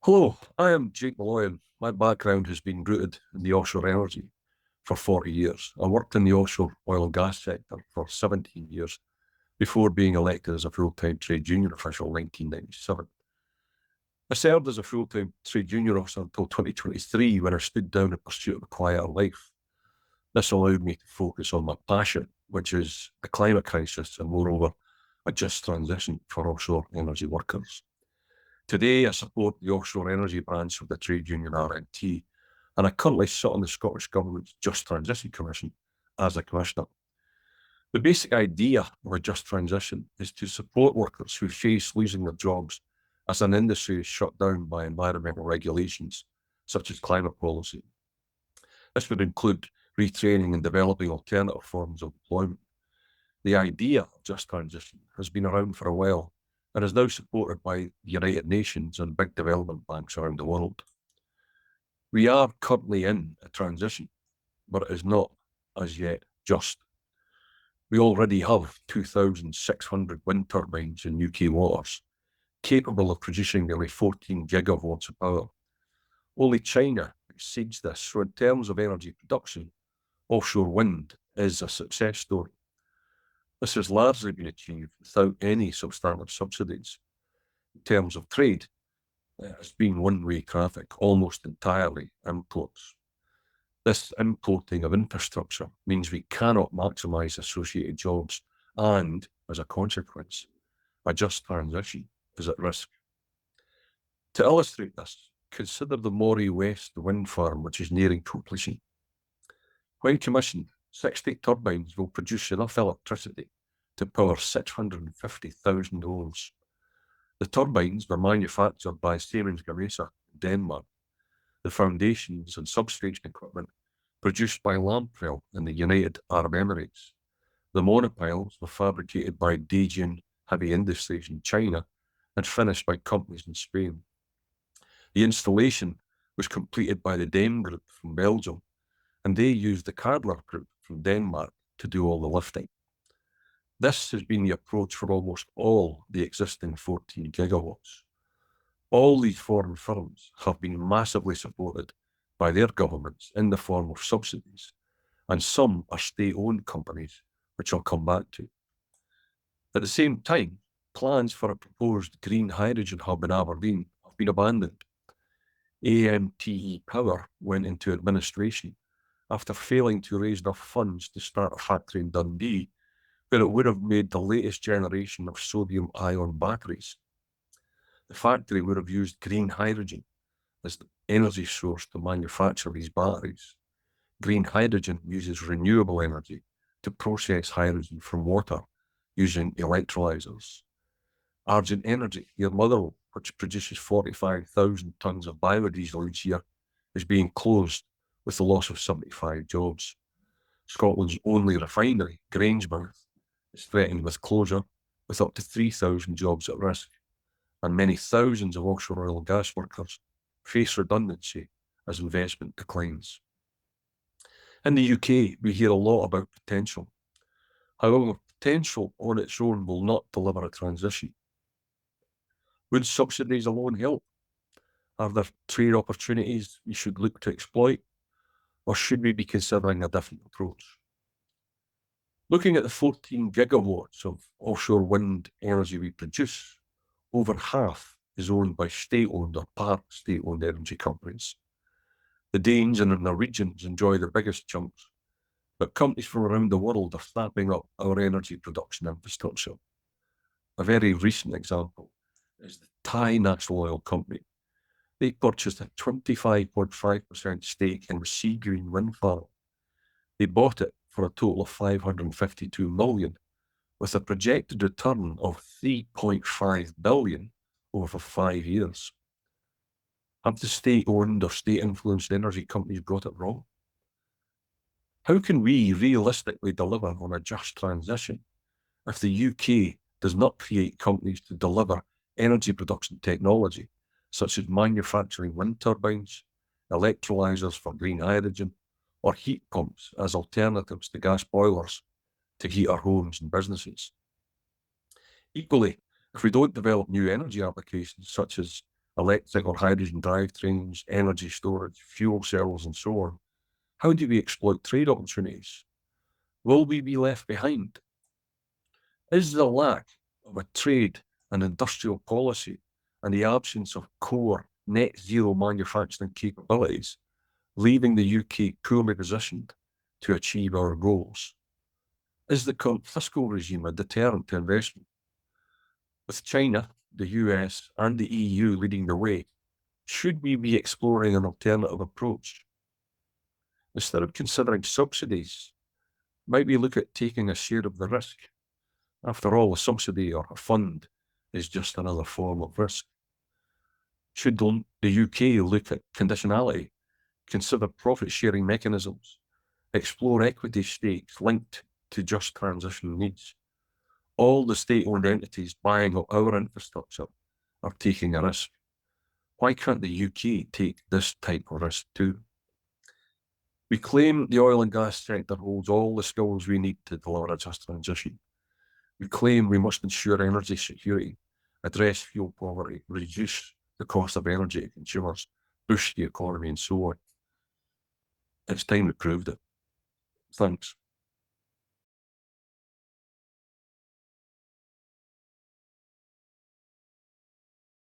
Hello, I am Jake Molloy, and my background has been rooted in the offshore energy for 40 years. I worked in the offshore oil and gas sector for 17 years before being elected as a full-time trade union official in 1997. I served as a full-time trade union officer until 2023 when I stood down in pursuit of a quieter life. This allowed me to focus on my passion, which is the climate crisis and moreover, a just transition for offshore energy workers. Today, I support the offshore energy branch of the trade union RNT, and I currently sit on the Scottish Government's Just Transition Commission as a commissioner. The basic idea of a just transition is to support workers who face losing their jobs as an industry is shut down by environmental regulations, such as climate policy. This would include retraining and developing alternative forms of employment. The idea of just transition has been around for a while and is now supported by the United Nations and big development banks around the world. We are currently in a transition, but it is not as yet just. We already have 2,600 wind turbines in UK waters, capable of producing nearly 14 gigawatts of power. Only China exceeds this, so in terms of energy production, offshore wind is a success story. This has largely been achieved without any substantive subsidies. In terms of trade, it has been one-way traffic, almost entirely imports. This importing of infrastructure means we cannot maximise associated jobs, and, as a consequence, a just transition is at risk. To illustrate this, consider the Moray West wind farm, which is nearing completion. When commissioned, 60 turbines will produce enough electricity to power 650,000 homes. The turbines were manufactured by Siemens Gamesa in Denmark. The foundations and substation equipment produced by Lamprell in the United Arab Emirates. The monopiles were fabricated by Dejin Heavy Industries in China and finished by companies in Spain. The installation was completed by the Dem Group from Belgium, and they used the Cadler Group from Denmark to do all the lifting. This has been the approach for almost all the existing 14 gigawatts. All these foreign firms have been massively supported by their governments in the form of subsidies, and some are state-owned companies, which I'll come back to. At the same time, plans for a proposed green hydrogen hub in Aberdeen have been abandoned. AMTE Power went into administration after failing to raise enough funds to start a factory in Dundee, where it would have made the latest generation of sodium-ion batteries. The factory would have used green hydrogen as the energy source to manufacture these batteries. Green hydrogen uses renewable energy to process hydrogen from water using electrolyzers. Argent Energy, near Motherwell, which produces 45,000 tonnes of biodiesel each year, is being closed with the loss of 75 jobs. Scotland's only refinery, Grangemouth, is threatened with closure, with up to 3,000 jobs at risk, and many thousands of offshore oil and gas workers face redundancy as investment declines. In the UK, we hear a lot about potential. However, potential on its own will not deliver a transition. Would subsidies alone help? Are there trade opportunities we should look to exploit? Or should we be considering a different approach? Looking at the 14 gigawatts of offshore wind energy we produce, over half is owned by state-owned or part-state-owned energy companies. The Danes and the Norwegians enjoy the biggest chunks, but companies from around the world are snapping up our energy production infrastructure. A very recent example is the Thai National Oil Company. They purchased a 25.5% stake in the Seagreen wind farm. They bought it for a total of 552 million, with a projected return of 3.5 billion over 5 years. Have the state-owned or state-influenced energy companies got it wrong? How can we realistically deliver on a just transition if the UK does not create companies to deliver energy production technology, such as manufacturing wind turbines, electrolyzers for green hydrogen, or heat pumps as alternatives to gas boilers to heat our homes and businesses? Equally, if we don't develop new energy applications such as electric or hydrogen drivetrains, energy storage, fuel cells, and so on, how do we exploit trade opportunities? Will we be left behind? Is the lack of a trade and industrial policy and the absence of core net zero manufacturing capabilities leaving the UK poorly positioned to achieve our goals? Is the current fiscal regime a deterrent to investment? With China, the US, and the EU leading the way, should we be exploring an alternative approach? Instead of considering subsidies, might we look at taking a share of the risk? After all, a subsidy or a fund is just another form of risk. Should the UK look at conditionality, consider profit-sharing mechanisms, explore equity stakes linked to just transition needs? All the state-owned entities buying up our infrastructure are taking a risk. Why can't the UK take this type of risk too? We claim the oil and gas sector holds all the skills we need to deliver a just transition. We claim we must ensure energy security, address fuel poverty, reduce the cost of energy to consumers, boost the economy, and so on. It's time we proved it. Thanks.